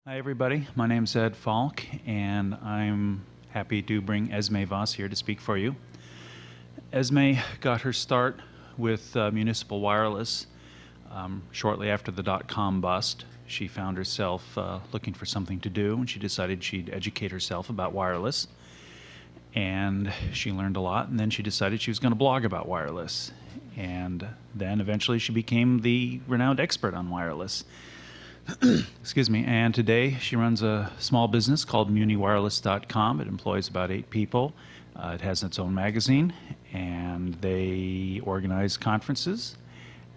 Hi everybody, my name's Ed Falk and I'm happy to bring Esme Voss here to speak for you. Esme got her start with Municipal Wireless shortly after the dot-com bust. She found herself looking for something to do and she decided she'd educate herself about wireless. And she learned a lot, and then she decided she was going to blog about wireless. And then eventually she became the renowned expert on wireless. Excuse me. And today she runs a small business called MuniWireless.com. It employs about 8 people. It has its own magazine, and they organize conferences.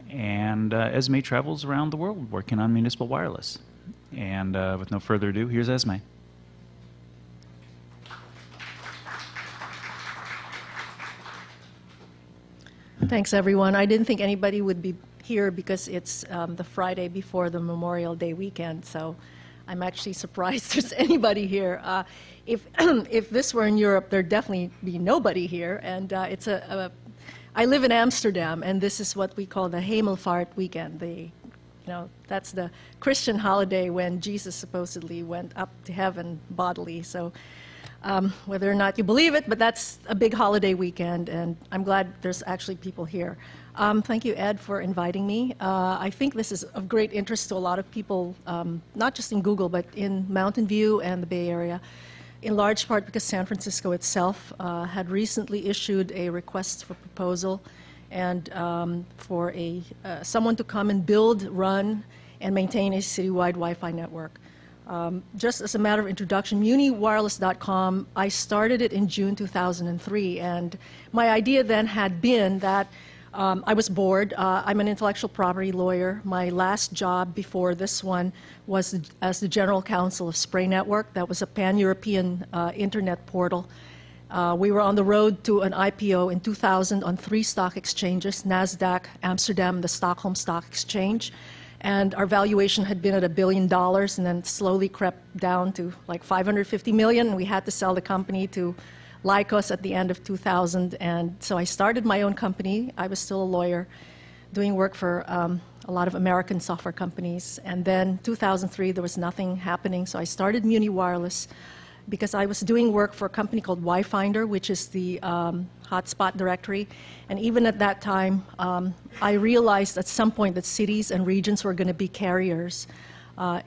And Esme travels around the world working on municipal wireless. And with no further ado, here's Esme. Thanks, everyone. I didn't think anybody would be here because it's the Friday before the Memorial Day weekend, so I'm actually surprised there's anybody here. If this were in Europe, there'd definitely be nobody here. And I live in Amsterdam, and this is what we call the Hemelvaart weekend. That's the Christian holiday when Jesus supposedly went up to heaven bodily. So. Whether or not you believe it, but that's a big holiday weekend, and I'm glad there's actually people here. Thank you, Ed, for inviting me. I think this is of great interest to a lot of people, not just in Google, but in Mountain View and the Bay Area, in large part because San Francisco itself had recently issued a request for proposal and for someone to come and build, run, and maintain a citywide Wi-Fi network. Just as a matter of introduction, MuniWireless.com, I started it in June 2003, and my idea then had been that I was bored. I'm an intellectual property lawyer. My last job before this one was as the general counsel of Spray Network. That was a pan-European internet portal. We were on the road to an IPO in 2000 on 3 stock exchanges, NASDAQ, Amsterdam, the Stockholm Stock Exchange. And our valuation had been at $1 billion and then slowly crept down to like 550 million. And we had to sell the company to Lycos at the end of 2000. And so I started my own company. I was still a lawyer doing work for a lot of American software companies. And then 2003, there was nothing happening. So I started Muni Wireless because I was doing work for a company called Wi-Finder, which is the hotspot directory. And even at that time, I realized at some point that cities and regions were going to be carriers. A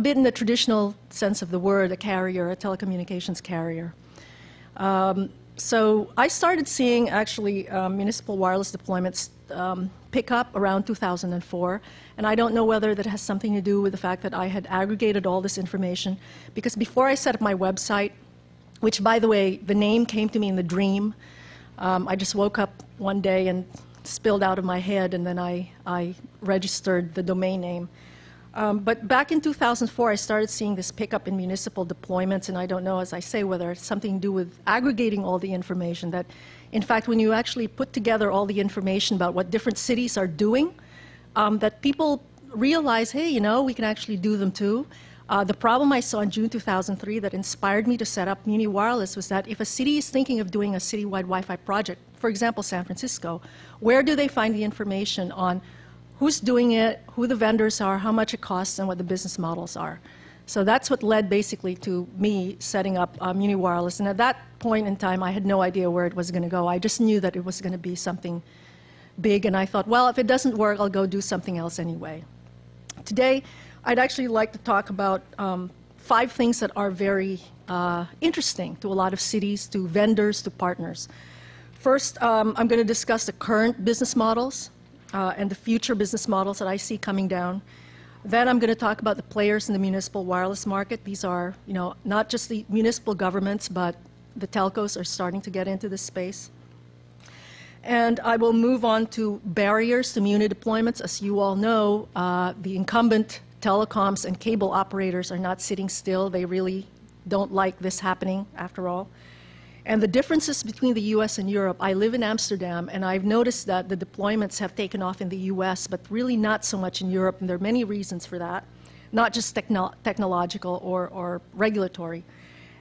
bit in the traditional sense of the word, a carrier, a telecommunications carrier. So I started seeing actually municipal wireless deployments pick up around 2004. And I don't know whether that has something to do with the fact that I had aggregated all this information. Because before I set up my website, which, by the way, the name came to me in the dream. I just woke up one day and spilled out of my head, and then I registered the domain name. But back in 2004, I started seeing this pickup in municipal deployments, and I don't know, as I say, whether it's something to do with aggregating all the information that, in fact, when you actually put together all the information about what different cities are doing, that people realize, hey, we can actually do them too. The problem I saw in June 2003 that inspired me to set up Muni Wireless was that if a city is thinking of doing a citywide Wi-Fi project, for example, San Francisco, where do they find the information on who's doing it, who the vendors are, how much it costs, and what the business models are? So that's what led basically to me setting up Muni Wireless. And at that point in time, I had no idea where it was going to go. I just knew that it was going to be something big, and I thought, well, if it doesn't work, I'll go do something else anyway. Today, I'd actually like to talk about 5 things that are very interesting to a lot of cities, to vendors, to partners. First, I'm going to discuss the current business models and the future business models that I see coming down. Then I'm going to talk about the players in the municipal wireless market. These are, not just the municipal governments, but the telcos are starting to get into this space. And I will move on to barriers to Muni deployments. As you all know, the incumbent telecoms and cable operators are not sitting still. They really don't like this happening, after all. And the differences between the US and Europe, I live in Amsterdam, and I've noticed that the deployments have taken off in the US, but really not so much in Europe, and there are many reasons for that, not just technological or regulatory.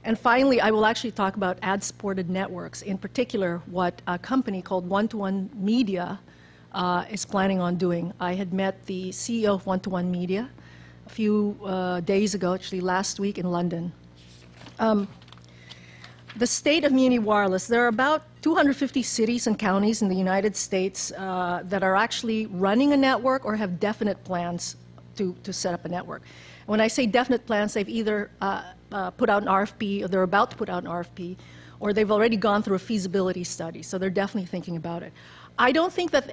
And finally, I will actually talk about ad-supported networks, in particular what a company called One-to-One Media is planning on doing. I had met the CEO of One-to-One Media, a few days ago, actually last week in London. The state of Muni Wireless, there are about 250 cities and counties in the United States that are actually running a network or have definite plans to set up a network. When I say definite plans, they've either put out an RFP, or they're about to put out an RFP, or they've already gone through a feasibility study, so they're definitely thinking about it. I don't think that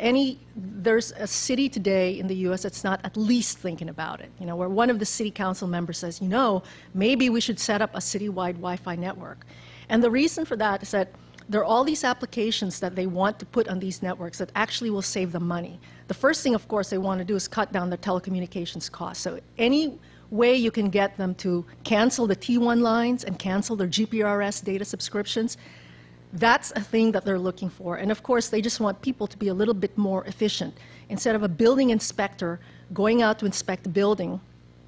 there's a city today in the U.S. that's not at least thinking about it, you know, where one of the city council members says, you know, maybe we should set up a citywide Wi-Fi network. And the reason for that is that there are all these applications that they want to put on these networks that actually will save them money. The first thing, of course, they want to do is cut down their telecommunications costs. So any way you can get them to cancel the T1 lines and cancel their GPRS data subscriptions, that's a thing that they're looking for. And of course, they just want people to be a little bit more efficient. Instead of a building inspector going out to inspect a building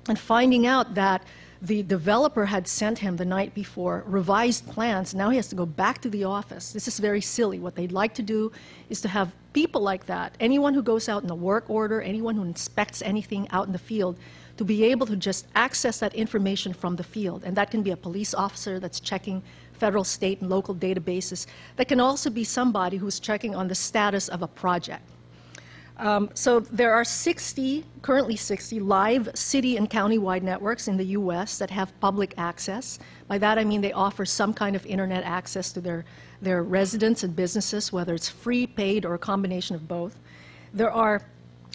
and finding out that the developer had sent him the night before revised plans, now he has to go back to the office. This is very silly. What they'd like to do is to have people like that, anyone who goes out in a work order, anyone who inspects anything out in the field, to be able to just access that information from the field. And that can be a police officer that's checking federal, state, and local databases. That can also be somebody who's checking on the status of a project. So there are currently 60 live city and county-wide networks in the U.S. that have public access. By that I mean they offer some kind of internet access to their residents and businesses, whether it's free, paid, or a combination of both. There are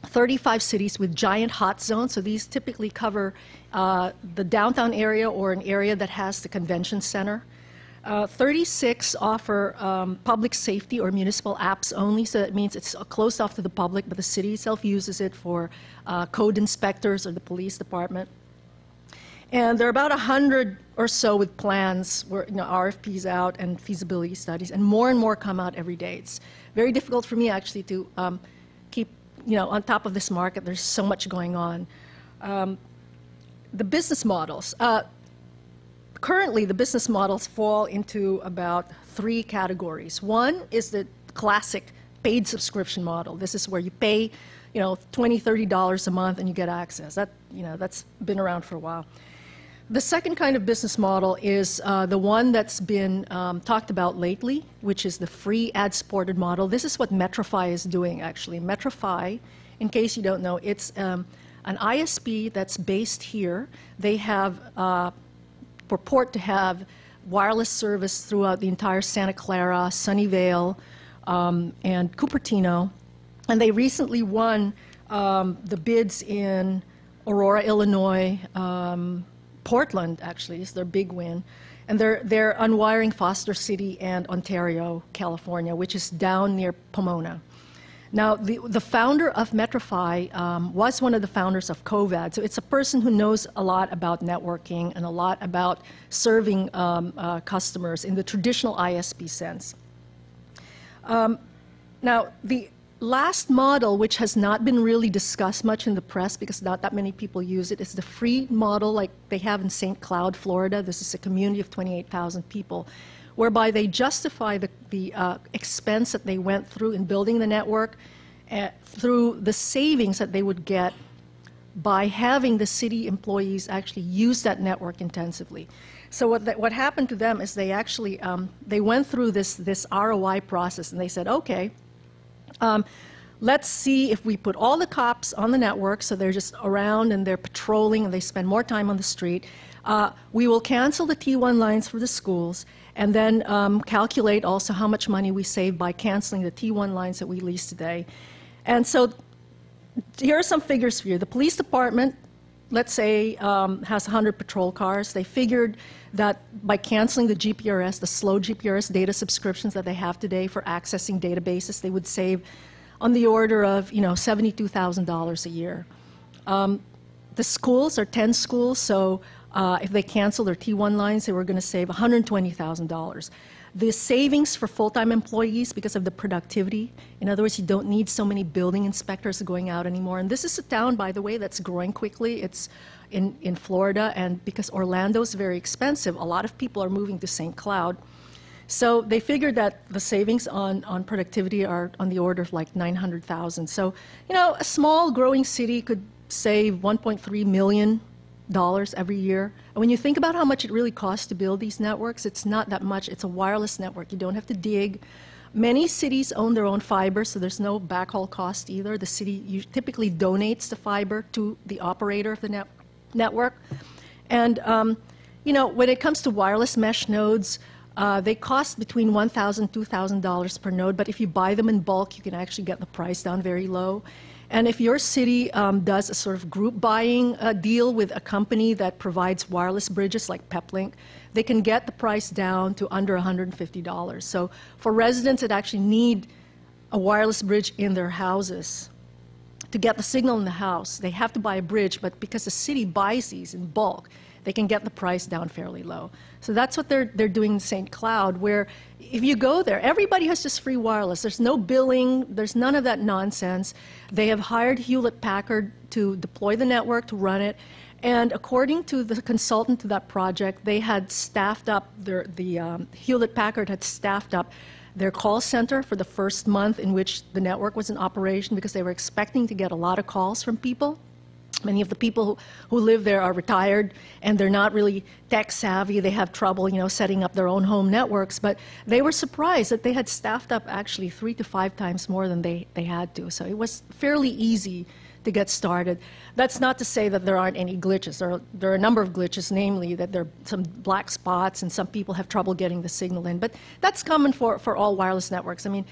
35 cities with giant hot zones, so these typically cover the downtown area or an area that has the convention center. 36 offer public safety or municipal apps only, so that means it's closed off to the public, but the city itself uses it for code inspectors or the police department. And there are about 100 or so with plans, where, you know, RFPs out and feasibility studies, and more come out every day. It's very difficult for me actually to keep, you know, on top of this market. There's so much going on. The business models. Currently, the business models fall into about 3 categories. One is the classic paid subscription model. This is where you pay, you know, $20, $30 a month and you get access. That, you know, that's been around for a while. The second kind of business model is the one that's been talked about lately, which is the free ad-supported model. This is what Metrify is doing, actually. Metrify, in case you don't know, it's an ISP that's based here. They have purport to have wireless service throughout the entire Santa Clara, Sunnyvale, and Cupertino. And they recently won the bids in Aurora, Illinois, Portland, actually, is their big win. And they're unwiring Foster City and Ontario, California, which is down near Pomona. Now, the founder of Metrify was one of the founders of Covad. So it's a person who knows a lot about networking and a lot about serving customers in the traditional ISP sense. Now, the last model, which has not been really discussed much in the press because not that many people use it, is the free model like they have in St. Cloud, Florida. This is a community of 28,000 people, whereby they justify the expense that they went through in building the network through the savings that they would get by having the city employees actually use that network intensively. So what happened to them is they actually they went through this ROI process, and they said, okay, let's see if we put all the cops on the network, so they're just around and they're patrolling and they spend more time on the street. We will cancel the T1 lines for the schools, and then calculate also how much money we save by canceling the T1 lines that we lease today. And so here are some figures for you. The police department, let's say, has 100 patrol cars. They figured that by canceling the GPRS, the slow GPRS data subscriptions that they have today for accessing databases, they would save on the order of, you know, $72,000 a year. The schools are 10 schools, so if they cancel their T1 lines, they were going to save $120,000. The savings for full-time employees because of the productivity, in other words, you don't need so many building inspectors going out anymore. And this is a town, by the way, that's growing quickly. It's in Florida, and because Orlando is very expensive, a lot of people are moving to St. Cloud. So they figured that the savings on productivity are on the order of like $900,000. So, you know, a small growing city could save $1.3 million every year. And when you think about how much it really costs to build these networks, it's not that much. It's a wireless network. You don't have to dig. Many cities own their own fiber, so there's no backhaul cost either. The city typically donates the fiber to the operator of the network. And you know, when it comes to wireless mesh nodes, they cost between $1,000 and $2,000 per node, but if you buy them in bulk, you can actually get the price down very low. And if your city does a sort of group buying deal with a company that provides wireless bridges like Peplink, they can get the price down to under $150. So for residents that actually need a wireless bridge in their houses to get the signal in the house, they have to buy a bridge, but because the city buys these in bulk, they can get the price down fairly low. So that's what they're doing in St. Cloud, where if you go there, everybody has just free wireless. There's no billing. There's none of that nonsense. They have hired Hewlett-Packard to deploy the network, to run it. And according to the consultant to that project, they had staffed up, Hewlett-Packard had staffed up their call center for the first month in which the network was in operation because they were expecting to get a lot of calls from people. Many of the people who live there are retired and they're not really tech savvy. They have trouble, you know, setting up their own home networks. But they were surprised that they had staffed up actually 3 to 5 times more than they had to. So it was fairly easy to get started. That's not to say that there aren't any glitches. There are a number of glitches, namely that there are some black spots and some people have trouble getting the signal in. But that's common for all wireless networks. I mean,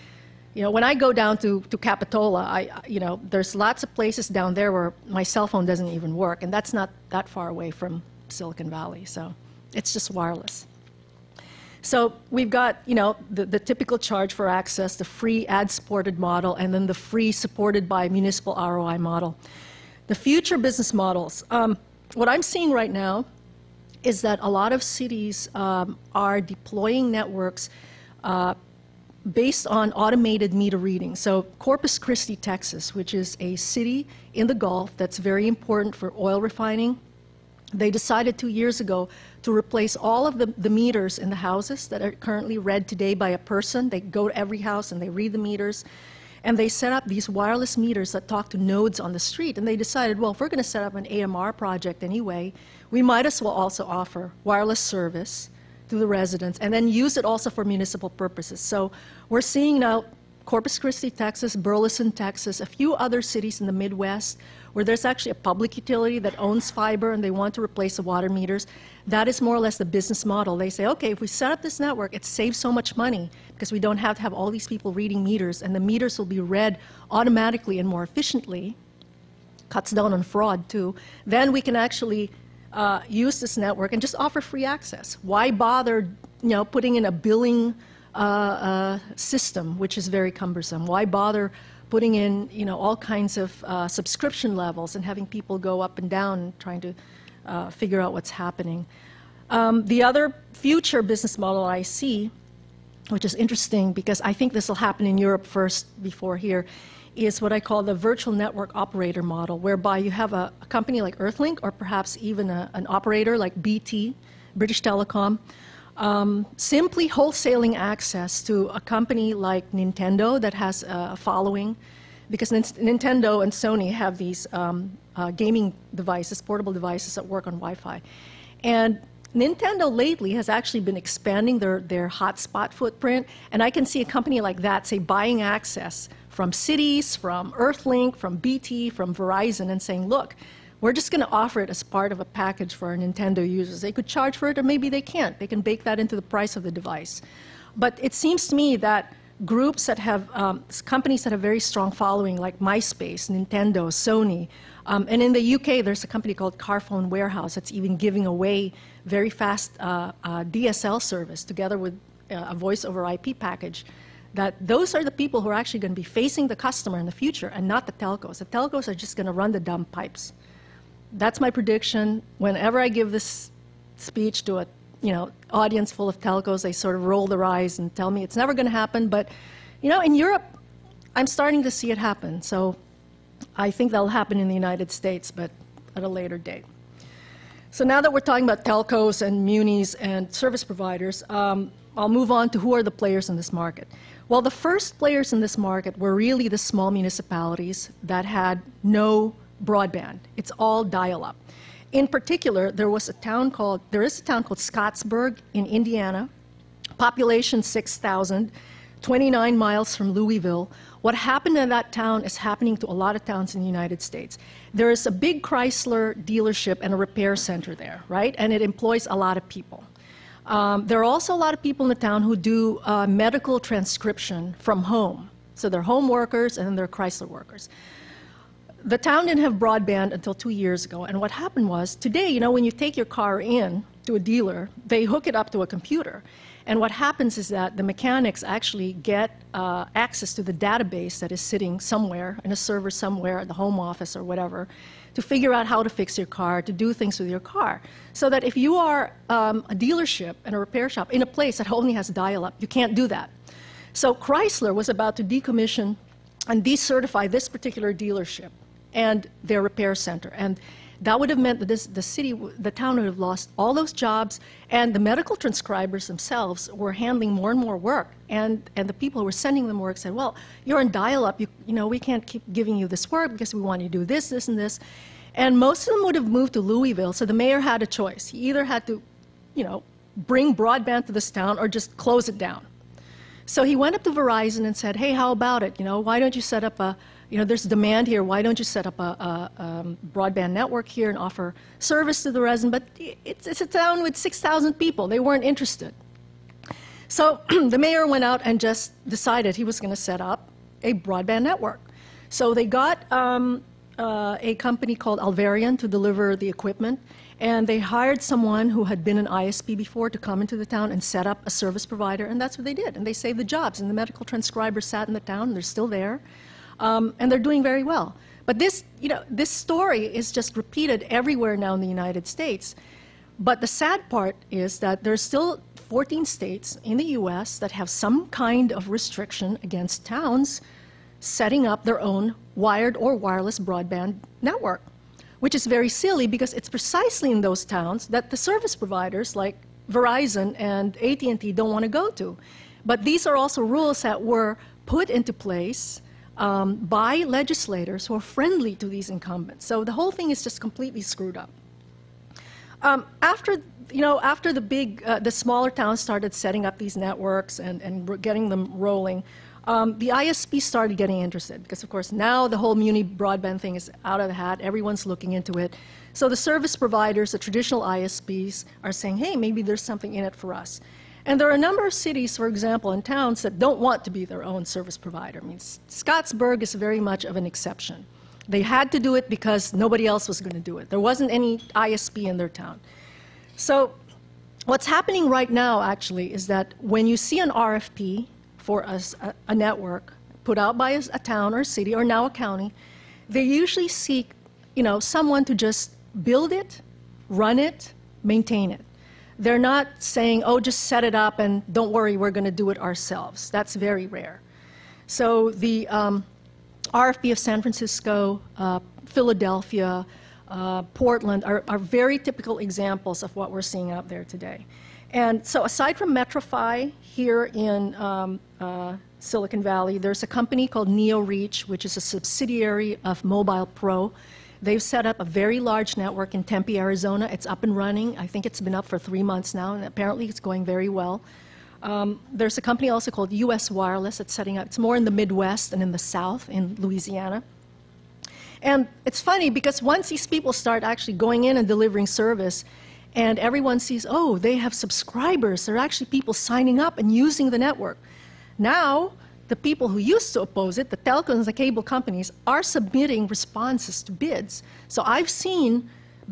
you know, when I go down to Capitola, you know, there's lots of places down there where my cell phone doesn't even work, and that's not that far away from Silicon Valley. So it's just wireless. So we've got, you know, the typical charge for access, the free ad-supported model, and then the free supported by municipal ROI model. The future business models. What I'm seeing right now is that a lot of cities are deploying networks based on automated meter reading. So Corpus Christi, Texas, which is a city in the Gulf that's very important for oil refining, they decided 2 years ago to replace all of the meters in the houses that are currently read today by a person. They go to every house and they read the meters. And they set up these wireless meters that talk to nodes on the street. And they decided, well, if we're going to set up an AMR project anyway, we might as well also offer wireless service to the residents and then use it also for municipal purposes. So we're seeing now Corpus Christi, Texas, Burleson, Texas, a few other cities in the Midwest where there's actually a public utility that owns fiber and they want to replace the water meters. That is more or less the business model. They say, okay, if we set up this network, it saves so much money because we don't have to have all these people reading meters, and the meters will be read automatically and more efficiently, cuts down on fraud too. Then we can actually use this network and just offer free access. Why bother, you know, putting in a billing system, which is very cumbersome? Why bother putting in, you know, all kinds of subscription levels and having people go up and down trying to figure out what's happening? The other future business model I see, which is interesting because I think this will happen in Europe first before here, is what I call the virtual network operator model, whereby you have a company like Earthlink or perhaps even an operator like BT, British Telecom, simply wholesaling access to a company like Nintendo that has a following, because Nintendo and Sony have these gaming devices, portable devices that work on Wi-Fi. And Nintendo lately has actually been expanding their hotspot footprint, and I can see a company like that, say, buying access from cities, from Earthlink, from BT, from Verizon, and saying, look, we're just going to offer it as part of a package for our Nintendo users. They could charge for it, or maybe they can't. They can bake that into the price of the device. But it seems to me that groups that have, companies that have very strong following, like MySpace, Nintendo, Sony, and in the UK, there's a company called Carphone Warehouse that's even giving away very fast DSL service together with a voice over IP package, that those are the people who are actually going to be facing the customer in the future and not the telcos. The telcos are just going to run the dumb pipes. That's my prediction. Whenever I give this speech to a audience full of telcos, they sort of roll their eyes and tell me it's never going to happen. But in Europe, I'm starting to see it happen. So I think that'll happen in the United States, but at a later date. So now that we're talking about telcos and munis and service providers, I'll move on to who are the players in this market. Well, the first players in this market were really the small municipalities that had no broadband. It's all dial-up. In particular, there is a town called Scottsburg in Indiana, population 6,000, 29 miles from Louisville. What happened in that town is happening to a lot of towns in the United States. There is a big Chrysler dealership and a repair center there, right? And it employs a lot of people. There are also a lot of people in the town who do medical transcription from home. So they're home workers and then they're Chrysler workers. The town didn't have broadband until 2 years ago, and what happened was, today, you know, when you take your car in to a dealer, they hook it up to a computer. And what happens is that the mechanics actually get access to the database that is sitting somewhere in a server somewhere at the home office or whatever to figure out how to fix your car, to do things with your car. So that if you are a dealership and a repair shop in a place that only has dial-up, you can't do that. So Chrysler was about to decommission and decertify this particular dealership and their repair center. And that would have meant that the town would have lost all those jobs, and the medical transcribers themselves were handling more and more work. And the people who were sending them work said, well, you're on dial-up, you know, we can't keep giving you this work because we want you to do this, this, and this. And most of them would have moved to Louisville, so the mayor had a choice. He either had to, you know, bring broadband to this town or just close it down. So he went up to Verizon and said, hey, how about it? You know, why don't you set up a, you know, there's demand here. Why don't you set up a broadband network here and offer service to the resident? But it's a town with 6,000 people. They weren't interested. So the mayor went out and just decided he was going to set up a broadband network. So they got a company called Alvarian to deliver the equipment, and they hired someone who had been an ISP before to come into the town and set up a service provider, and that's what they did. And they saved the jobs, and the medical transcribers sat in the town, and they're still there. And they're doing very well. But this, you know, this story is just repeated everywhere now in the United States. But the sad part is that there's still 14 states in the US that have some kind of restriction against towns setting up their own wired or wireless broadband network, which is very silly because it's precisely in those towns that the service providers like Verizon and AT&T don't want to go to. But these are also rules that were put into place by legislators who are friendly to these incumbents. So the whole thing is just completely screwed up. After the smaller towns started setting up these networks and getting them rolling, the ISP started getting interested because, of course, now the whole Muni broadband thing is out of the hat. Everyone's looking into it. So the service providers, the traditional ISPs, are saying, hey, maybe there's something in it for us. And there are a number of cities, for example, and towns that don't want to be their own service provider. I mean, Scottsburg is very much of an exception. They had to do it because nobody else was going to do it. There wasn't any ISP in their town. So what's happening right now, actually, is that when you see an RFP for a network put out by a town or a city or now a county, they usually seek, you know, someone to just build it, run it, maintain it. They're not saying, oh, just set it up and don't worry, we're going to do it ourselves. That's very rare. So the RFP of San Francisco, Philadelphia, Portland are very typical examples of what we're seeing out there today. And so aside from MetroPhi here in Silicon Valley, there's a company called NeoReach, which is a subsidiary of Mobile Pro. They've set up a very large network in Tempe, Arizona. It's up and running. I think it's been up for 3 months now, and apparently it's going very well. There's a company also called US Wireless that's setting up. It's more in the Midwest and in the South, in Louisiana. And it's funny because once these people start actually going in and delivering service, and everyone sees, oh, they have subscribers. There are actually people signing up and using the network. Now, the people who used to oppose it, the telecoms, the cable companies, are submitting responses to bids. So I've seen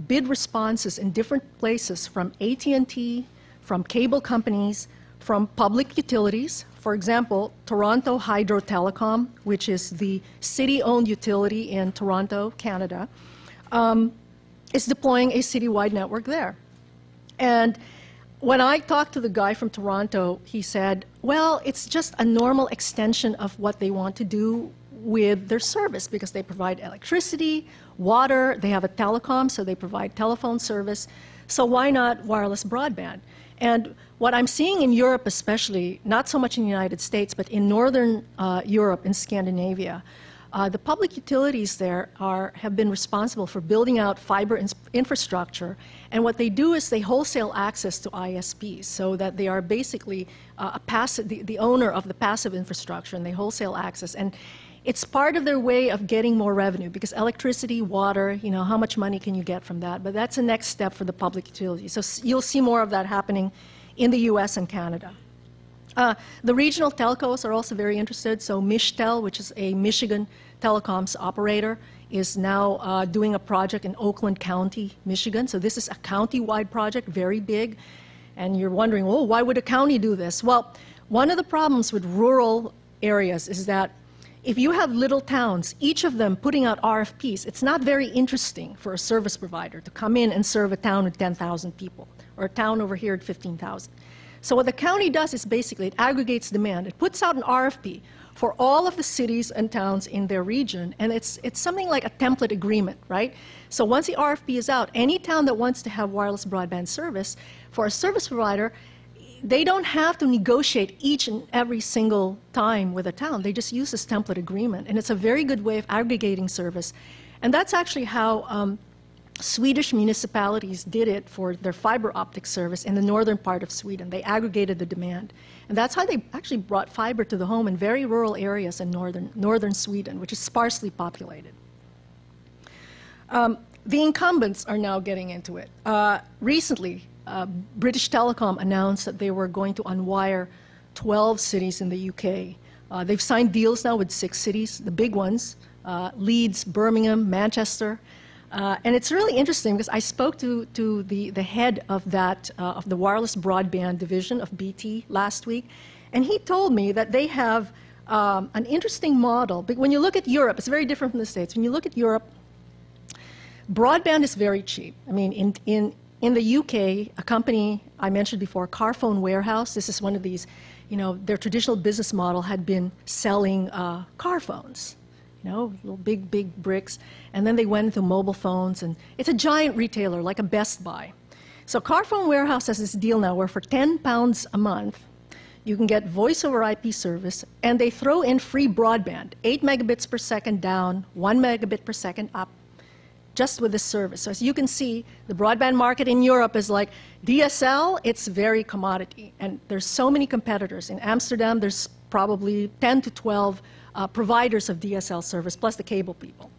bid responses in different places from AT&T, from cable companies, from public utilities. For example, Toronto Hydro Telecom, which is the city-owned utility in Toronto, Canada, is deploying a citywide network there. And when I talked to the guy from Toronto, he said, well, it's just a normal extension of what they want to do with their service because they provide electricity, water, they have a telecom, so they provide telephone service. So why not wireless broadband? And what I'm seeing in Europe especially, not so much in the United States, but in Northern Europe, in Scandinavia, The public utilities there have been responsible for building out fiber infrastructure, and what they do is they wholesale access to ISPs, so that they are basically the owner of the passive infrastructure, and they wholesale access. And it's part of their way of getting more revenue, because electricity, water, how much money can you get from that? But that's the next step for the public utilities. So you'll see more of that happening in the US and Canada. The regional telcos are also very interested. So Mishtel, which is a Michigan telecoms operator, is now doing a project in Oakland County, Michigan. So this is a county-wide project, very big. And you're wondering, well, why would a county do this? Well, one of the problems with rural areas is that if you have little towns, each of them putting out RFPs, it's not very interesting for a service provider to come in and serve a town with 10,000 people, or a town over here at 15,000. So what the county does is basically it aggregates demand. It puts out an RFP for all of the cities and towns in their region, and it's something like a template agreement, right? So once the RFP is out, any town that wants to have wireless broadband service, for a service provider, they don't have to negotiate each and every single time with a town. They just use this template agreement, and it's a very good way of aggregating service. And that's actually how Swedish municipalities did it for their fiber optic service in the northern part of Sweden. They aggregated the demand. And that's how they actually brought fiber to the home in very rural areas in northern Sweden, which is sparsely populated. The incumbents are now getting into it. Recently, British Telecom announced that they were going to unwire 12 cities in the UK. They've signed deals now with 6 cities, the big ones, Leeds, Birmingham, Manchester. And it's really interesting because I spoke to the head of that, of the wireless broadband division of BT last week, and he told me that they have an interesting model. But when you look at Europe, it's very different from the States. When you look at Europe, broadband is very cheap. I mean, in the UK, a company I mentioned before, Carphone Warehouse, this is one of these, their traditional business model had been selling car phones. Little big bricks, and then they went into mobile phones, and it's a giant retailer like a Best Buy. So Carphone Warehouse has this deal now where for £10 a month, you can get voice over IP service, and they throw in free broadband, 8 megabits per second down, 1 megabit per second up, just with this service. So as you can see, the broadband market in Europe is like DSL, it's very commodity, and there's so many competitors. In Amsterdam, there's probably 10 to 12 providers of DSL service, plus the cable people.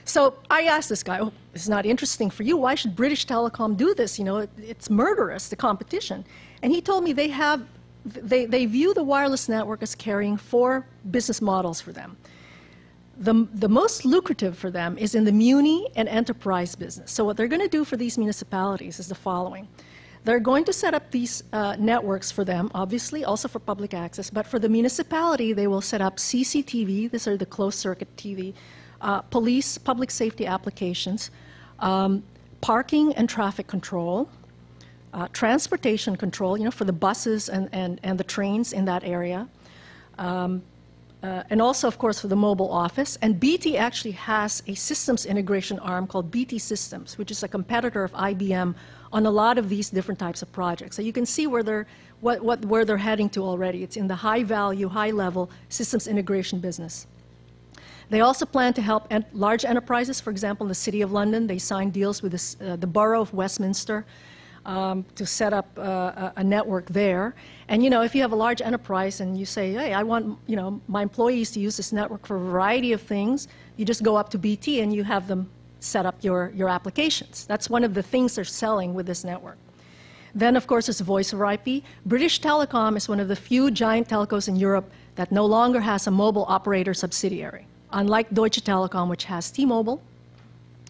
So I asked this guy, it's not interesting for you. Why should British Telecom do this? It's murderous, the competition. And he told me they view the wireless network as carrying 4 business models for them. The most lucrative for them is in the Muni and enterprise business. So what they're going to do for these municipalities is the following. They're going to set up these networks for them, obviously, also for public access. But for the municipality, they will set up CCTV, these are the closed-circuit TV, police, public safety applications, parking and traffic control, transportation control, for the buses and the trains in that area, and also, of course, for the mobile office. And BT actually has a systems integration arm called BT Systems, which is a competitor of IBM on a lot of these different types of projects. So you can see where they're heading to already. It's in the high-value, high-level systems integration business. They also plan to help large enterprises. For example, in the City of London, they signed deals with the Borough of Westminster to set up a network there. And if you have a large enterprise and you say, hey, I want my employees to use this network for a variety of things, you just go up to BT and you have them set up your applications. That's one of the things they're selling with this network. Then, of course, there's voice over IP. British Telecom is one of the few giant telcos in Europe that no longer has a mobile operator subsidiary. Unlike Deutsche Telekom, which has T-Mobile,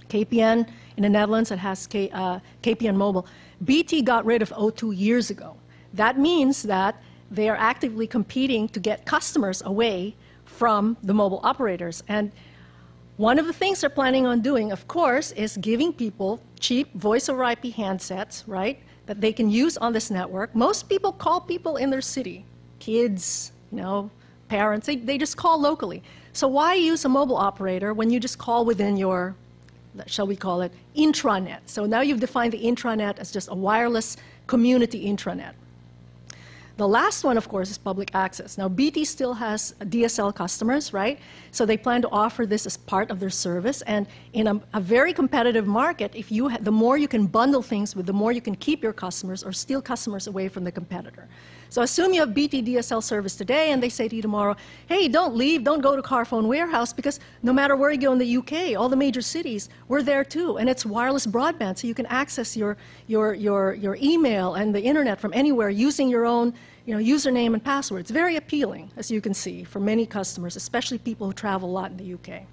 KPN in the Netherlands that has KPN Mobile, BT got rid of O2 years ago. That means that they are actively competing to get customers away from the mobile operators. And one of the things they're planning on doing, of course, is giving people cheap voice over IP handsets, right, that they can use on this network. Most people call people in their city, kids, parents, they just call locally. So why use a mobile operator when you just call within your, shall we call it, intranet? So now you've defined the intranet as just a wireless community intranet. The last one, of course, is public access. Now, BT still has DSL customers, right? So they plan to offer this as part of their service. And in a very competitive market, if you the more you can bundle things with, the more you can keep your customers or steal customers away from the competitor. So assume you have BT DSL service today, and they say to you tomorrow, hey, don't leave, don't go to Carphone Warehouse, because no matter where you go in the UK, all the major cities, we're there too. And it's wireless broadband, so you can access your email and the internet from anywhere using your own username and password. It's very appealing, as you can see, for many customers, especially people who travel a lot in the UK.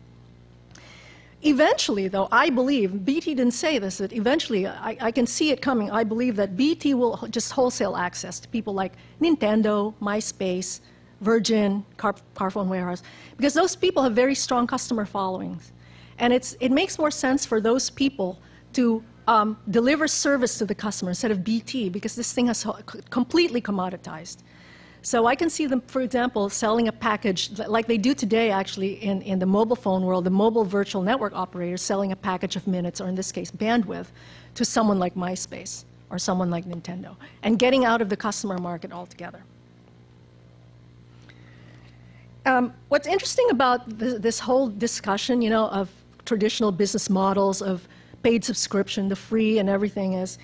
Eventually, though, I believe, BT didn't say this, that eventually, I can see it coming, I believe that BT will just wholesale access to people like Nintendo, MySpace, Virgin, Carphone Warehouse, because those people have very strong customer followings. And it makes more sense for those people to deliver service to the customer instead of BT, because this thing has completely commoditized. So I can see them, for example, selling a package, like they do today, actually, in the mobile phone world, the mobile virtual network operators selling a package of minutes, or in this case, bandwidth, to someone like MySpace or someone like Nintendo, and getting out of the customer market altogether. What's interesting about this whole discussion, of traditional business models, of paid subscription, the free and everything is,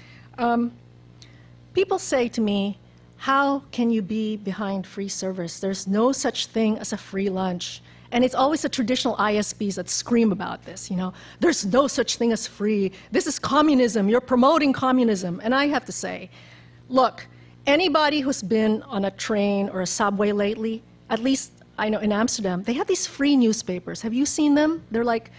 people say to me, how can you be behind free service? There's no such thing as a free lunch. And it's always the traditional ISPs that scream about this, There's no such thing as free. This is communism. You're promoting communism. And I have to say, look, anybody who's been on a train or a subway lately, at least I know in Amsterdam, they have these free newspapers. Have you seen them? They're like,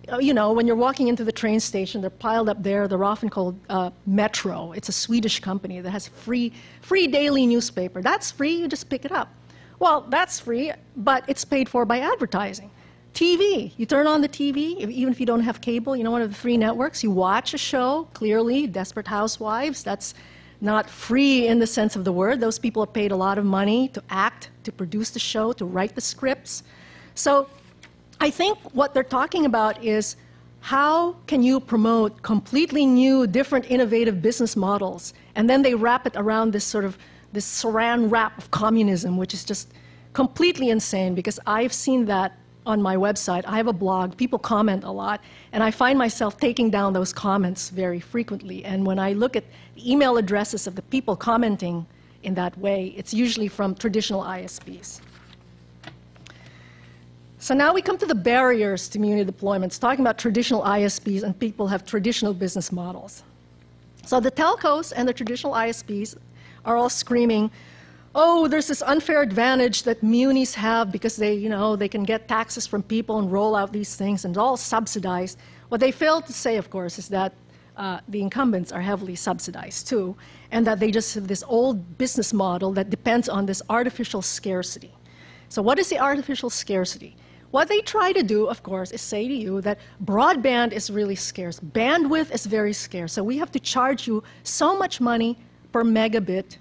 when you're walking into the train station, they're piled up there. They're often called Metro. It's a Swedish company that has free daily newspaper. That's free, you just pick it up. Well, that's free, but it's paid for by advertising. TV, you turn on the TV, even if you don't have cable, one of the 3 networks, you watch a show, clearly, Desperate Housewives. That's not free in the sense of the word. Those people are paid a lot of money to act, to produce the show, to write the scripts. So I think what they're talking about is how can you promote completely new, different, innovative business models, and then they wrap it around this saran wrap of communism, which is just completely insane, because I've seen that on my website. I have a blog, people comment a lot, and I find myself taking down those comments very frequently. And when I look at the email addresses of the people commenting in that way, it's usually from traditional ISPs. So now we come to the barriers to Muni deployments, talking about traditional ISPs, and people have traditional business models. So the telcos and the traditional ISPs are all screaming, oh, there's this unfair advantage that munis have because they can get taxes from people and roll out these things, and it's all subsidized. What they fail to say, of course, is that the incumbents are heavily subsidized too, and that they just have this old business model that depends on this artificial scarcity. So what is the artificial scarcity? What they try to do, of course, is say to you that broadband is really scarce. Bandwidth is very scarce. So we have to charge you so much money per megabit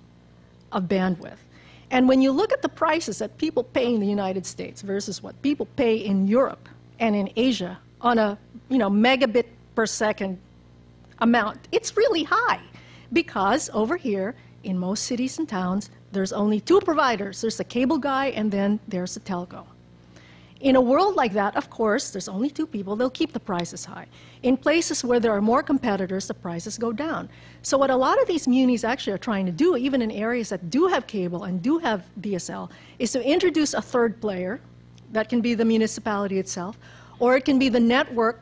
of bandwidth. And when you look at the prices that people pay in the United States versus what people pay in Europe and in Asia on a megabit per second amount, it's really high. Because over here, in most cities and towns, there's only 2 providers. There's the cable guy, and then there's the telco. In a world like that, of course, there's only 2 people, they'll keep the prices high. In places where there are more competitors, the prices go down. So what a lot of these munis actually are trying to do, even in areas that do have cable and do have DSL, is to introduce a 3rd player. That can be the municipality itself, or it can be the network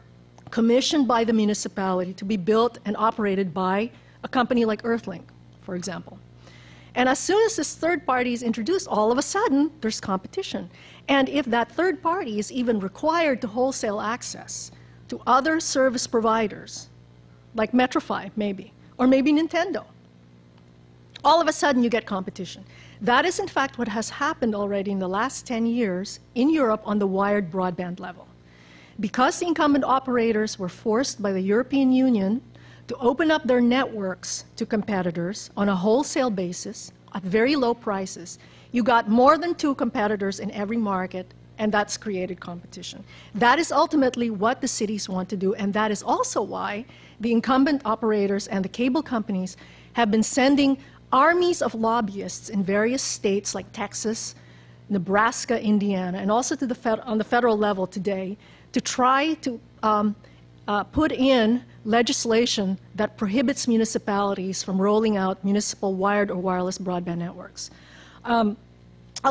commissioned by the municipality to be built and operated by a company like Earthlink, for example. And as soon as this 3rd party is introduced, all of a sudden, there's competition. And if that 3rd party is even required to wholesale access to other service providers, like Metrofy, maybe, or maybe Nintendo, all of a sudden you get competition. That is, in fact, what has happened already in the last 10 years in Europe on the wired broadband level. Because the incumbent operators were forced by the European Union to open up their networks to competitors on a wholesale basis at very low prices, you got more than 2 competitors in every market, and that's created competition. That is ultimately what the cities want to do, and that is also why the incumbent operators and the cable companies have been sending armies of lobbyists in various states like Texas, Nebraska, Indiana, and also on the federal level today to try to put in legislation that prohibits municipalities from rolling out municipal wired or wireless broadband networks. I'll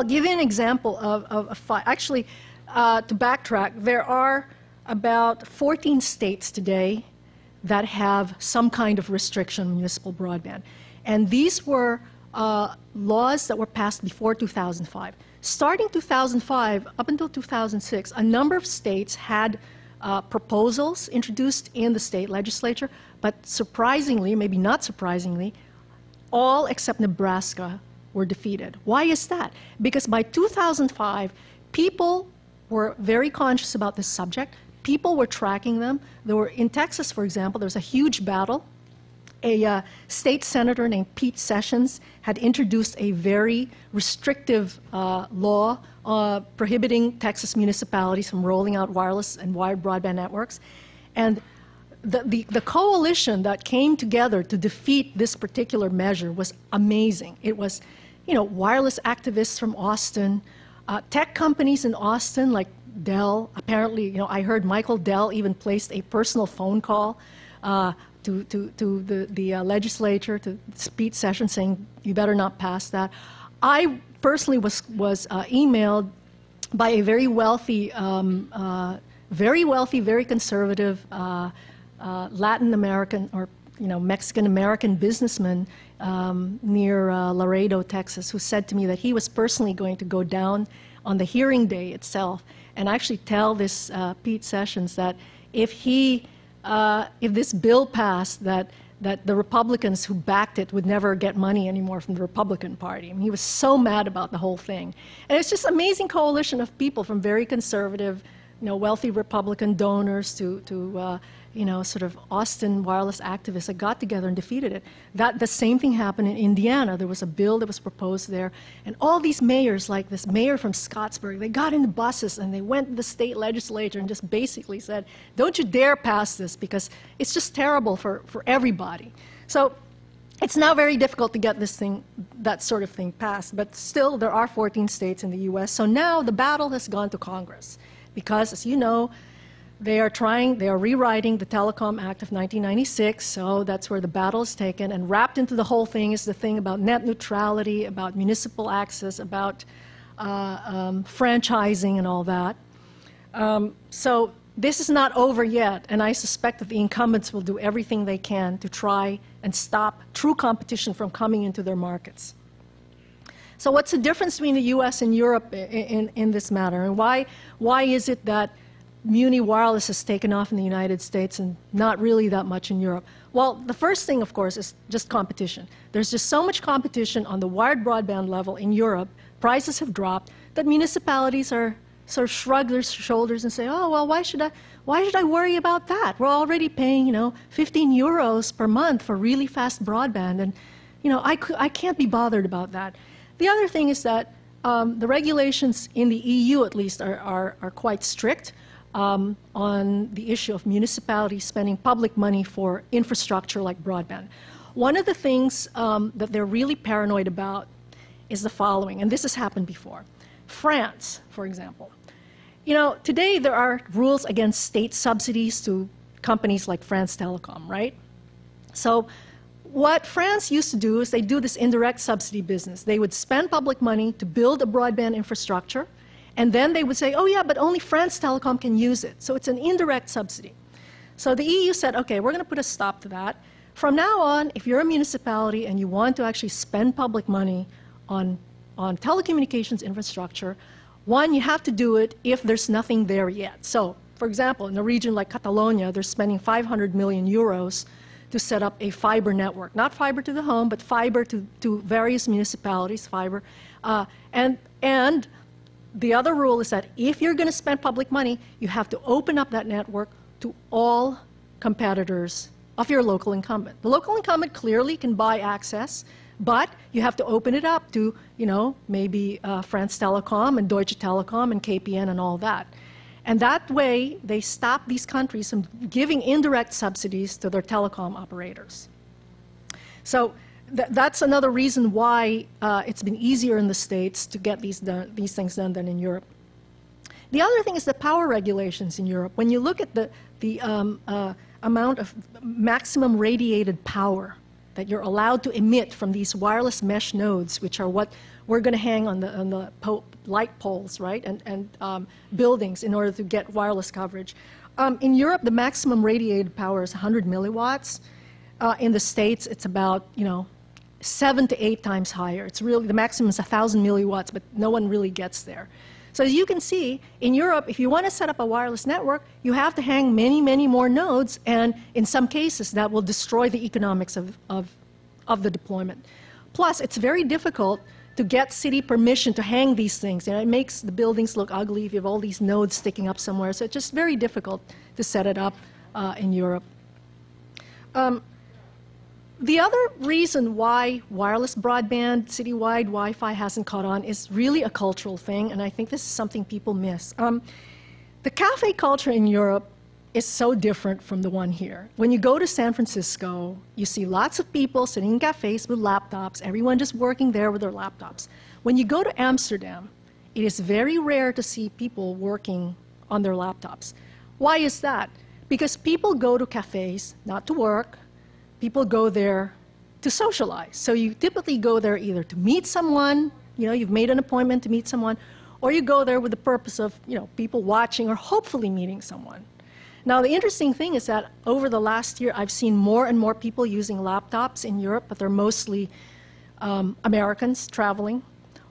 give you an example actually, to backtrack, there are about 14 states today that have some kind of restriction on municipal broadband. And these were laws that were passed before 2005. Starting 2005 up until 2006, a number of states had proposals introduced in the state legislature, but surprisingly, maybe not surprisingly, all except Nebraska were defeated. Why is that? Because by 2005, people were very conscious about this subject. People were tracking them. There were, in Texas, for example, there was a huge battle. A state senator named Pete Sessions had introduced a very restrictive law prohibiting Texas municipalities from rolling out wireless and wired broadband networks. And the coalition that came together to defeat this particular measure was amazing. It was, wireless activists from Austin, tech companies in Austin like Dell. Apparently, I heard Michael Dell even placed a personal phone call to the legislature, to Pete Sessions, saying, you better not pass that. I personally was emailed by a very wealthy, very conservative Latin American or Mexican American businessman near Laredo, Texas, who said to me that he was personally going to go down on the hearing day itself and actually tell this Pete Sessions that if this bill passed, that the Republicans who backed it would never get money anymore from the Republican Party. I mean, he was so mad about the whole thing. And it's just an amazing coalition of people from very conservative, wealthy Republican donors to sort of Austin wireless activists that got together and defeated it. The same thing happened in Indiana. There was a bill that was proposed there, and all these mayors, like this mayor from Scottsburg, they got into buses and they went to the state legislature and just basically said, don't you dare pass this because it's just terrible for everybody. So it's now very difficult to get that sort of thing passed, but still there are 14 states in the US. So now the battle has gone to Congress because, as you know, they are rewriting the Telecom Act of 1996, so that's where the battle is taken, and wrapped into the whole thing is the thing about net neutrality, about municipal access, about franchising and all that. So this is not over yet, and I suspect that the incumbents will do everything they can to try and stop true competition from coming into their markets. So what's the difference between the US and Europe in this matter, and why is it that Muni Wireless has taken off in the United States and not really that much in Europe? Well, the first thing, of course, is just competition. There's just so much competition on the wired broadband level in Europe, prices have dropped, that municipalities are sort of shrug their shoulders and say, oh, well, why should I worry about that? We're already paying, 15 euros per month for really fast broadband, and, I can't be bothered about that. The other thing is that the regulations in the EU, at least, are quite strict. On the issue of municipalities spending public money for infrastructure like broadband. One of the things that they're really paranoid about is the following, and this has happened before. France, for example. Today there are rules against state subsidies to companies like France Telecom, right? So what France used to do is they do this indirect subsidy business. They would spend public money to build a broadband infrastructure, and then they would say, oh yeah, but only France Telecom can use it. So it's an indirect subsidy. So the EU said, okay, we're going to put a stop to that. From now on, if you're a municipality and you want to actually spend public money on telecommunications infrastructure, one, you have to do it if there's nothing there yet. So, for example, in a region like Catalonia, they're spending 500 million euros to set up a fiber network. Not fiber to the home, but fiber to various municipalities, fiber. And the other rule is that if you're going to spend public money, you have to open up that network to all competitors of your local incumbent. The local incumbent clearly can buy access, but you have to open it up to, maybe France Telecom and Deutsche Telekom and KPN and all that. And that way, they stop these countries from giving indirect subsidies to their telecom operators. So that's another reason why it's been easier in the States to get these things done than in Europe. The other thing is the power regulations in Europe. When you look at the amount of maximum radiated power that you're allowed to emit from these wireless mesh nodes, which are what we're going to hang on the light poles, right, and buildings in order to get wireless coverage. In Europe, the maximum radiated power is 100 milliwatts. In the States, it's about 7 to 8 times higher. It's really, the maximum is 1,000 milliwatts, but no one really gets there. So as you can see, in Europe, if you want to set up a wireless network, you have to hang many, many more nodes, and in some cases, that will destroy the economics of the deployment. Plus, it's very difficult to get city permission to hang these things. It makes the buildings look ugly if you have all these nodes sticking up somewhere. So it's just very difficult to set it up in Europe. The other reason why wireless broadband, citywide Wi-Fi hasn't caught on is really a cultural thing, and I think this is something people miss. The cafe culture in Europe is so different from the one here. When you go to San Francisco, you see lots of people sitting in cafes with laptops, everyone just working there with their laptops. When you go to Amsterdam, it is very rare to see people working on their laptops. Why is that? Because people go to cafes not to work. People go there to socialize. So you typically go there either to meet someone, you've made an appointment to meet someone, or you go there with the purpose of, people watching or hopefully meeting someone. Now, the interesting thing is that over the last year, I've seen more and more people using laptops in Europe, but they're mostly Americans traveling,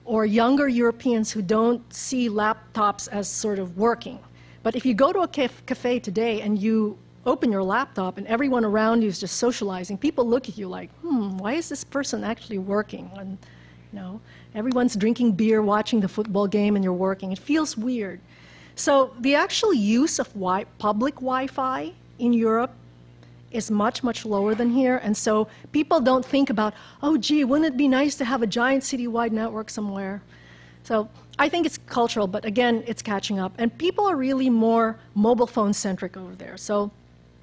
or younger Europeans who don't see laptops as sort of working. But if you go to a cafe today and you open your laptop and everyone around you is just socializing, people look at you like, why is this person actually working? And, everyone's drinking beer, watching the football game, and you're working. It feels weird. So the actual use of public Wi-Fi in Europe is much, much lower than here. And so people don't think about, oh, gee, wouldn't it be nice to have a giant citywide network somewhere? So I think it's cultural, but again, it's catching up. And people are really more mobile phone-centric over there. So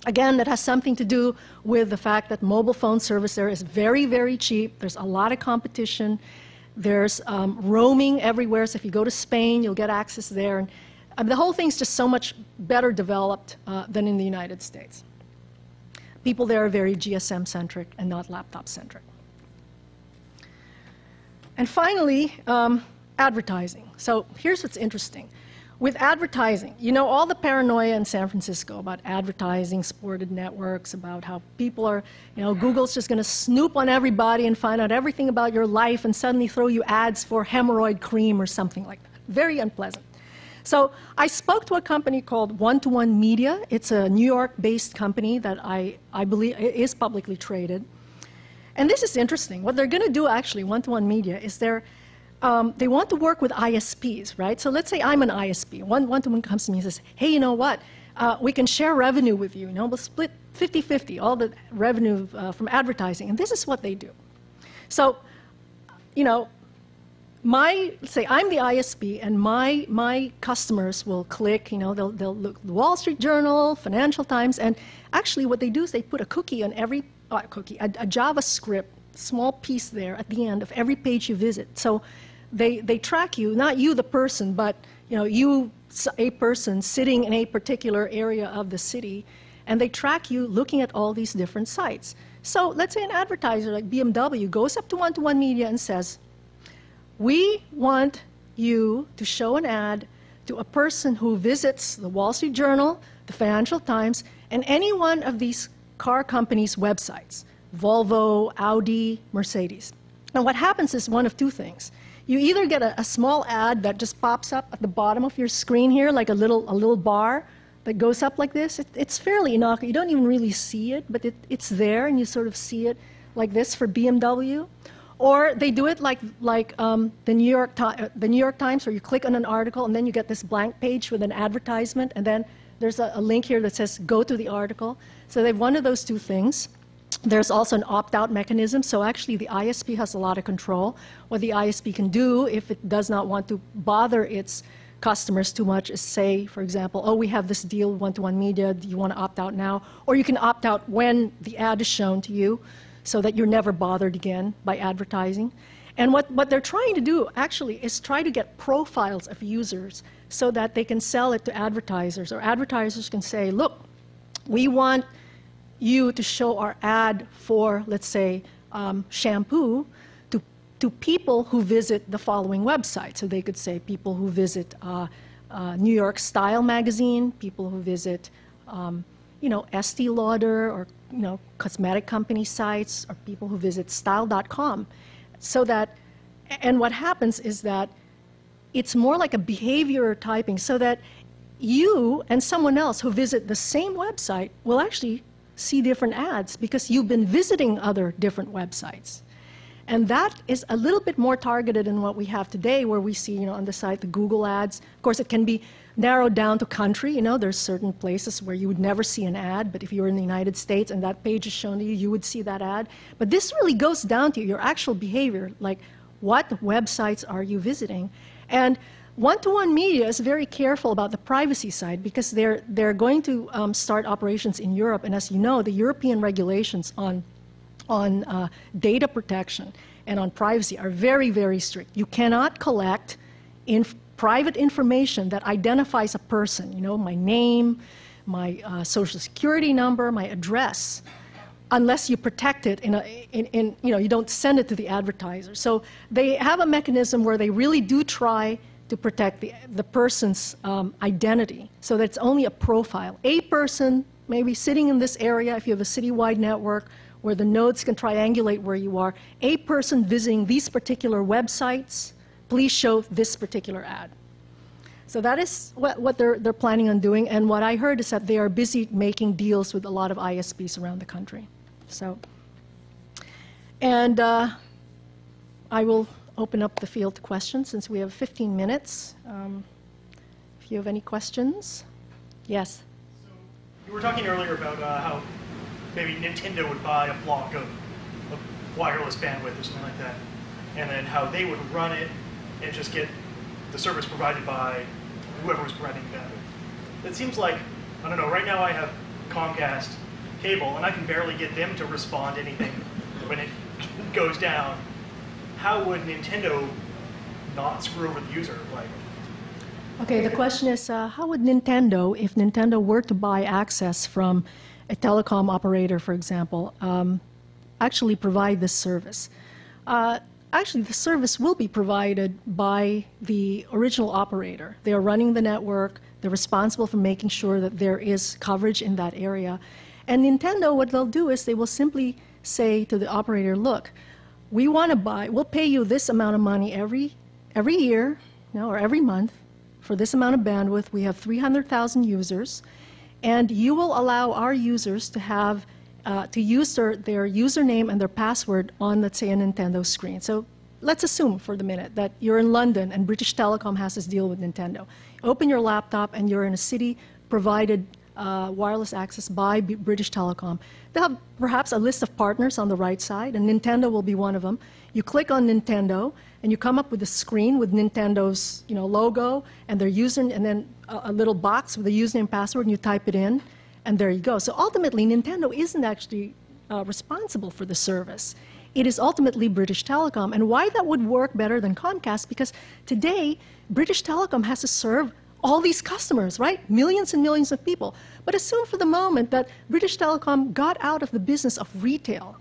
again, that has something to do with the fact that mobile phone service there is very, very cheap. There's a lot of competition. There's roaming everywhere. So if you go to Spain, you'll get access there. And the whole thing's just so much better developed than in the United States. People there are very GSM-centric and not laptop-centric. And finally, advertising. So here's what's interesting. With advertising, all the paranoia in San Francisco about advertising, supported networks, about how people are, Google's just going to snoop on everybody and find out everything about your life and suddenly throw you ads for hemorrhoid cream or something like that. Very unpleasant. So I spoke to a company called One-to-One Media. It's a New York-based company that I believe is publicly traded. And this is interesting. What they're going to do, actually, One-to-One Media, is they want to work with ISPs, right? So let's say I'm an ISP. One-to-One comes to me and says, hey, you know what? We can share revenue with you. We'll split 50-50, all the revenue from advertising. And this is what they do. So, let's say I'm the ISP, and my customers will click, they'll look at the Wall Street Journal, Financial Times, and actually what they do is they put a cookie on every, a JavaScript, small piece there at the end of every page you visit. So they track you, not you the person, but you a person sitting in a particular area of the city, and they track you looking at all these different sites. So let's say an advertiser like BMW goes up to One-to-One Media and says, we want you to show an ad to a person who visits the Wall Street Journal, the Financial Times, and any one of these car companies' websites, Volvo, Audi, Mercedes. And what happens is one of two things. You either get a small ad that just pops up at the bottom of your screen here, like a little bar that goes up like this. It's fairly innocuous. You don't even really see it, but it's there, and you sort of see it like this for BMW. Or they do it like the New York Times, where you click on an article and then you get this blank page with an advertisement, and then there's a link here that says go to the article. So they have one of those two things. There's also an opt-out mechanism, so actually the ISP has a lot of control. What the ISP can do if it does not want to bother its customers too much is say, for example, oh, we have this deal with One-to-One Media, do you want to opt out now? Or you can opt out when the ad is shown to you. so that you're never bothered again by advertising. And what they're trying to do actually is try to get profiles of users so that they can sell it to advertisers, or advertisers can say, look, we want you to show our ad for, let's say, shampoo to people who visit the following website. So they could say people who visit New York Style magazine, people who visit Estee Lauder, or cosmetic company sites, or people who visit style.com. So that, and what happens is that it's more like a behavior typing, so that you and someone else who visit the same website will actually see different ads because you've been visiting other different websites. And that is a little bit more targeted than what we have today, where we see, on the site, the Google ads. Of course, it can be narrowed down to country. There's certain places where you would never see an ad, but if you're in the United States and that page is shown to you, you would see that ad. But this really goes down to your actual behavior, like what websites are you visiting? And one-to-one media is very careful about the privacy side, because they're going to start operations in Europe. And as you know, the European regulations on data protection and on privacy are very, very strict. You cannot collect private information that identifies a person, my name, my social security number, my address, unless you protect it you don't send it to the advertiser. So they have a mechanism where they really do try to protect the person's identity, so that it's only a profile. A person maybe sitting in this area, if you have a citywide network where the nodes can triangulate where you are, a person visiting these particular websites, please show this particular ad. So that is what they're planning on doing, and what I heard is that they are busy making deals with a lot of ISPs around the country. So, and I will open up the field to questions since we have 15 minutes. If you have any questions. Yes? So you were talking earlier about how maybe Nintendo would buy a block of wireless bandwidth or something like that, and then how they would run it and just get the service provided by whoever was providing the bandwidth. It seems like, I don't know, right now I have Comcast cable, and I can barely get them to respond to anything when it goes down. How would Nintendo not screw over the user? Okay, the question is, how would Nintendo, if Nintendo were to buy access from a telecom operator, for example, actually provide this service? Actually, the service will be provided by the original operator. They are running the network. They're responsible for making sure that there is coverage in that area. And Nintendo, what they'll do is they will simply say to the operator, look, we want to buy, we'll pay you this amount of money every year, or every month for this amount of bandwidth. We have 300,000 users, and you will allow our users to have to use their username and their password on, let's say, a Nintendo screen. So let's assume for the minute that you're in London and British Telecom has this deal with Nintendo. Open your laptop and you're in a city provided wireless access by British Telecom. They'll have perhaps a list of partners on the right side, and Nintendo will be one of them. You click on Nintendo, and you come up with a screen with Nintendo's logo and their user, and then a little box with a username and password, and you type it in, and there you go. So ultimately, Nintendo isn't actually responsible for the service. It is ultimately British Telecom. And why that would work better than Comcast? Because today, British Telecom has to serve all these customers, right? Millions and millions of people. But assume for the moment that British Telecom got out of the business of retail.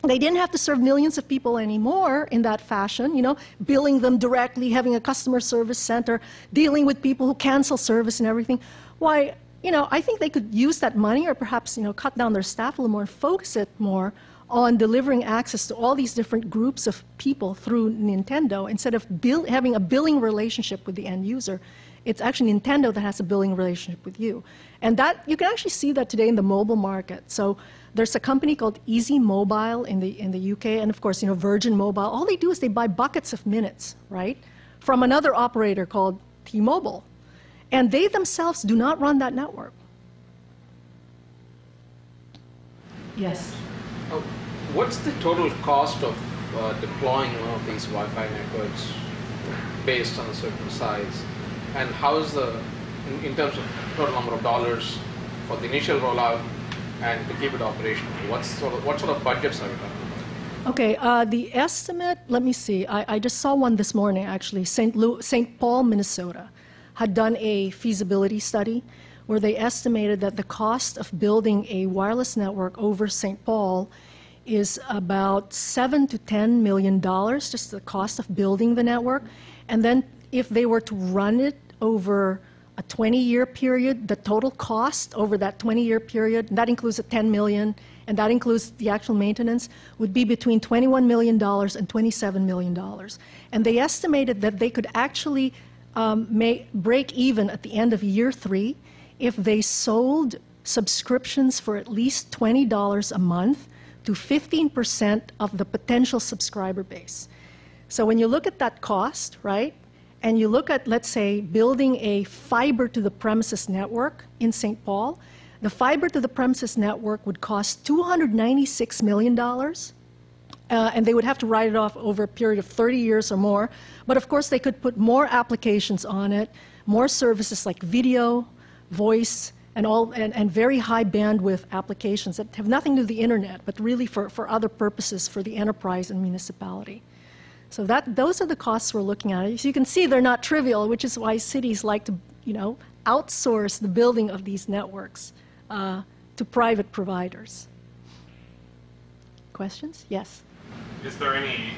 They didn't have to serve millions of people anymore in that fashion, billing them directly, having a customer service center, dealing with people who cancel service and everything. Why, I think they could use that money, or perhaps, cut down their staff a little more and focus it more on delivering access to all these different groups of people through Nintendo, instead of having a billing relationship with the end user. It's actually Nintendo that has a billing relationship with you. And that, you can actually see that today in the mobile market. So there's a company called Easy Mobile in the UK, and of course, Virgin Mobile. All they do is they buy buckets of minutes, right, from another operator called T-Mobile. And they themselves do not run that network. Yes? What's the total cost of deploying one of these Wi-Fi networks based on a certain size? And how is in terms of total number of dollars for the initial rollout and to keep it operational? What sort of budgets are we talking about? Okay, the estimate, let me see. I just saw one this morning, actually. St. Paul, Minnesota, had done a feasibility study where they estimated that the cost of building a wireless network over St. Paul is about $7 to $10 million, just the cost of building the network. And then if they were to run it over a 20-year period, the total cost over that 20-year period, and that includes the $10 million, and that includes the actual maintenance, would be between $21 million and $27 million. And they estimated that they could actually break even at the end of year 3 if they sold subscriptions for at least $20 a month to 15% of the potential subscriber base. So when you look at that cost, right, and you look at, let's say, building a fiber to the premises network in St. Paul, the fiber to the premises network would cost $296 million, and they would have to write it off over a period of 30 years or more. But of course, they could put more applications on it, more services like video, voice, and very high bandwidth applications that have nothing to do with the internet, but really for other purposes for the enterprise and municipality. So those are the costs we're looking at. As you can see, they're not trivial, which is why cities like to, outsource the building of these networks to private providers. Questions? Yes. Is it any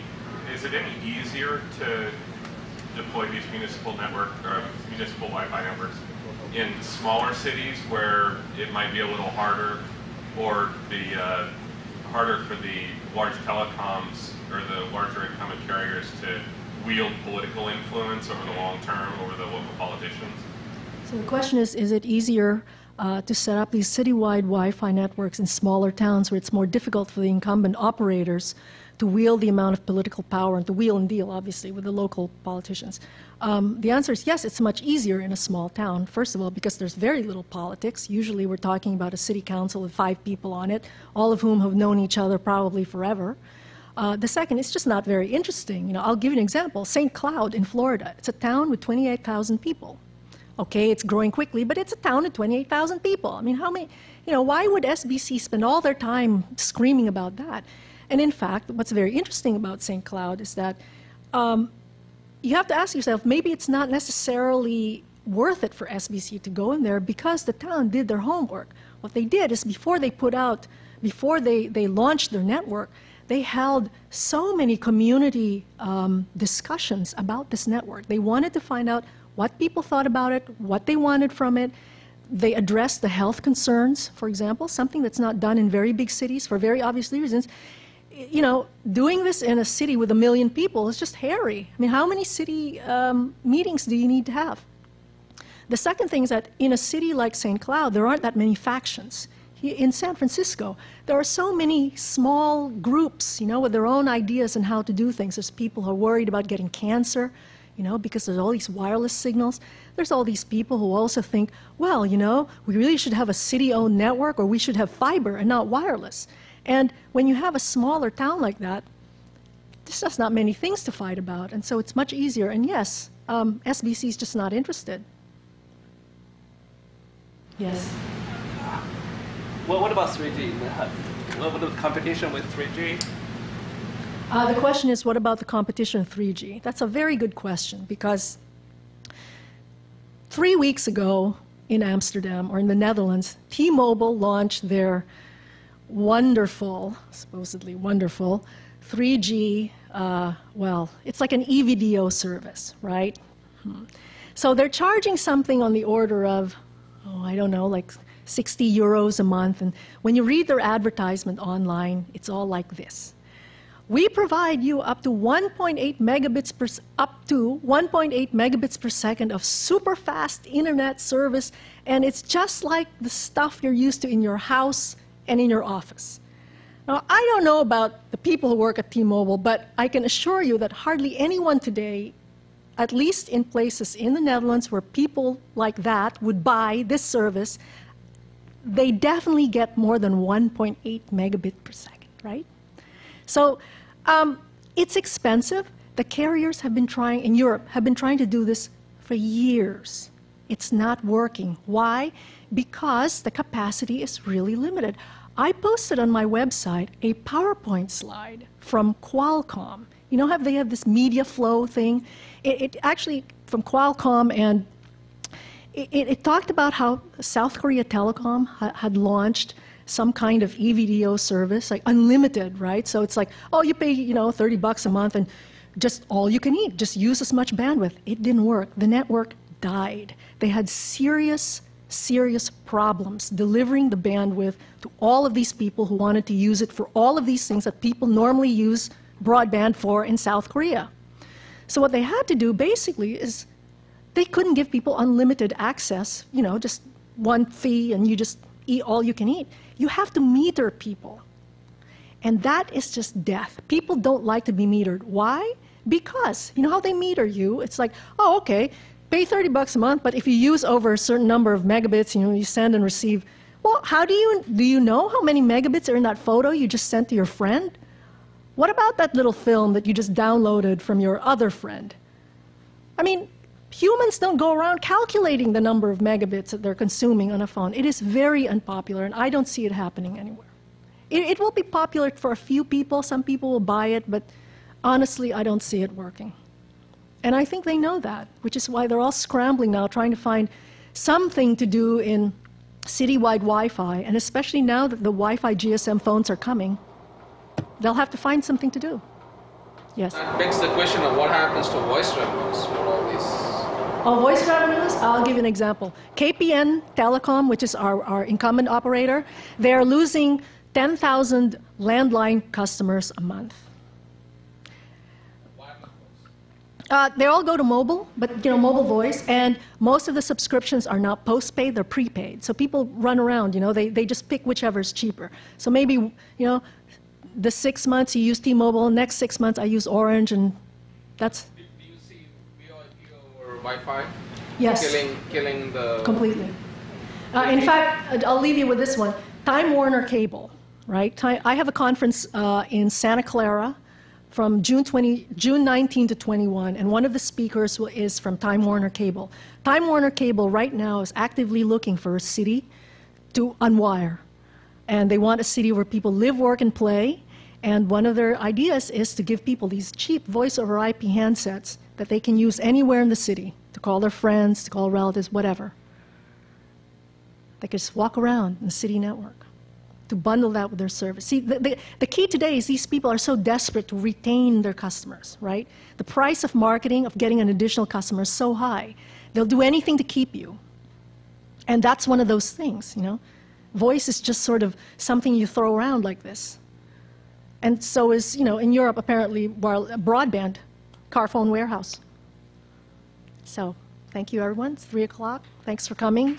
easier to deploy these municipal Wi-Fi networks in smaller cities where it might be a little harder, or harder for the large telecoms or the larger incumbent carriers to wield political influence over the long term over the local politicians? So the question is it easier to set up these citywide Wi-Fi networks in smaller towns where it's more difficult for the incumbent operators to wield the amount of political power and to wheel and deal, obviously, with the local politicians? The answer is yes, it's much easier in a small town, first of all, because there's very little politics. Usually we're talking about a city council with 5 people on it, all of whom have known each other probably forever. The second, it's just not very interesting. I'll give you an example. St. Cloud in Florida. It's a town with 28,000 people. Okay, it's growing quickly, but it's a town of 28,000 people. I mean, why would SBC spend all their time screaming about that? And in fact, what's very interesting about St. Cloud is that you have to ask yourself, maybe it's not necessarily worth it for SBC to go in there because the town did their homework. What they did is before they launched their network, they held so many community discussions about this network. They wanted to find out what people thought about it, what they wanted from it. They addressed the health concerns, for example, something that's not done in very big cities for very obvious reasons. Doing this in a city with 1 million people is just hairy. I mean, how many city meetings do you need to have? The second thing is that in a city like St. Cloud, there aren't that many factions. In San Francisco, there are so many small groups, with their own ideas on how to do things. There's people who are worried about getting cancer, because there's all these wireless signals. There's all these people who also think, well, we really should have a city-owned network, or we should have fiber and not wireless. And when you have a smaller town like that, there's just not many things to fight about, and so it's much easier. And yes, SBC is just not interested. Yes? What about 3G? What about the competition with 3G? The question is, what about the competition with 3G? That's a very good question, because 3 weeks ago in Amsterdam, or in the Netherlands, T-Mobile launched their wonderful, supposedly wonderful, 3G, it's like an EVDO service, right? So they're charging something on the order of, I don't know, like 60 euros a month. And when you read their advertisement online, it's all like this. We provide you up to 1.8 megabits per second of super fast internet service, and it's just like the stuff you're used to in your house and in your office. Now, I don't know about the people who work at T-Mobile, but I can assure you that hardly anyone today, at least in places in the Netherlands where people like that would buy this service, they definitely get more than 1.8 megabit per second, right? So it's expensive. The carriers have been trying, in Europe, have been trying to do this for years. It's not working. Why? Because the capacity is really limited. I posted on my website a PowerPoint slide from Qualcomm. You know how they have this media flow thing? It actually, from Qualcomm, and it talked about how South Korea Telecom had launched some kind of EVDO service, like unlimited, right? So it's like, oh, you pay, $30 a month and just all you can eat, just use as much bandwidth. It didn't work. The network died. They had serious problems delivering the bandwidth to all of these people who wanted to use it for all of these things that people normally use broadband for in South Korea. So what they had to do basically is they couldn't give people unlimited access, just one fee and you just eat all you can eat. You have to meter people. And that is just death. People don't like to be metered. Why? Because, you know how they meter you? It's like, oh, okay, pay $30 a month, but if you use over a certain number of megabits, you send and receive. Well, how do you know how many megabits are in that photo you just sent to your friend? What about that little film that you just downloaded from your other friend? I mean, humans don't go around calculating the number of megabits that they're consuming on a phone. It is very unpopular, and I don't see it happening anywhere. It will be popular for a few people. Some people will buy it, but honestly, I don't see it working. And I think they know that, which is why they're all scrambling now, trying to find something to do in citywide Wi-Fi, and especially now that the Wi-Fi GSM phones are coming, they'll have to find something to do. Yes? That begs the question of what happens to voice revenues for all these. Oh, voice revenues? I'll give you an example. KPN Telecom, which is our incumbent operator, they're losing 10,000 landline customers a month. They all go to mobile, but mobile voice, and most of the subscriptions are not postpaid, they're prepaid. So people run around, they just pick whichever is cheaper. So maybe, the 6 months you use T-Mobile, next 6 months I use Orange, and that's... Do you see VoIP over Wi-Fi? Yes. Killing the... Completely. In fact, I'll leave you with this one. Time Warner Cable, right? I have a conference in Santa Clara from June 19 to 21, and one of the speakers is from Time Warner Cable. Time Warner Cable right now is actively looking for a city to unwire. And they want a city where people live, work, and play. And one of their ideas is to give people these cheap voice-over-IP handsets that they can use anywhere in the city to call their friends, to call relatives, whatever. They can just walk around in the city network, to bundle that with their service. See, the key today is these people are so desperate to retain their customers, right? The price of marketing, of getting an additional customer is so high. They'll do anything to keep you. And that's one of those things, Voice is just sort of something you throw around like this. And so is, in Europe, apparently, broadband, car phone warehouse. So, thank you, everyone. It's 3 o'clock. Thanks for coming.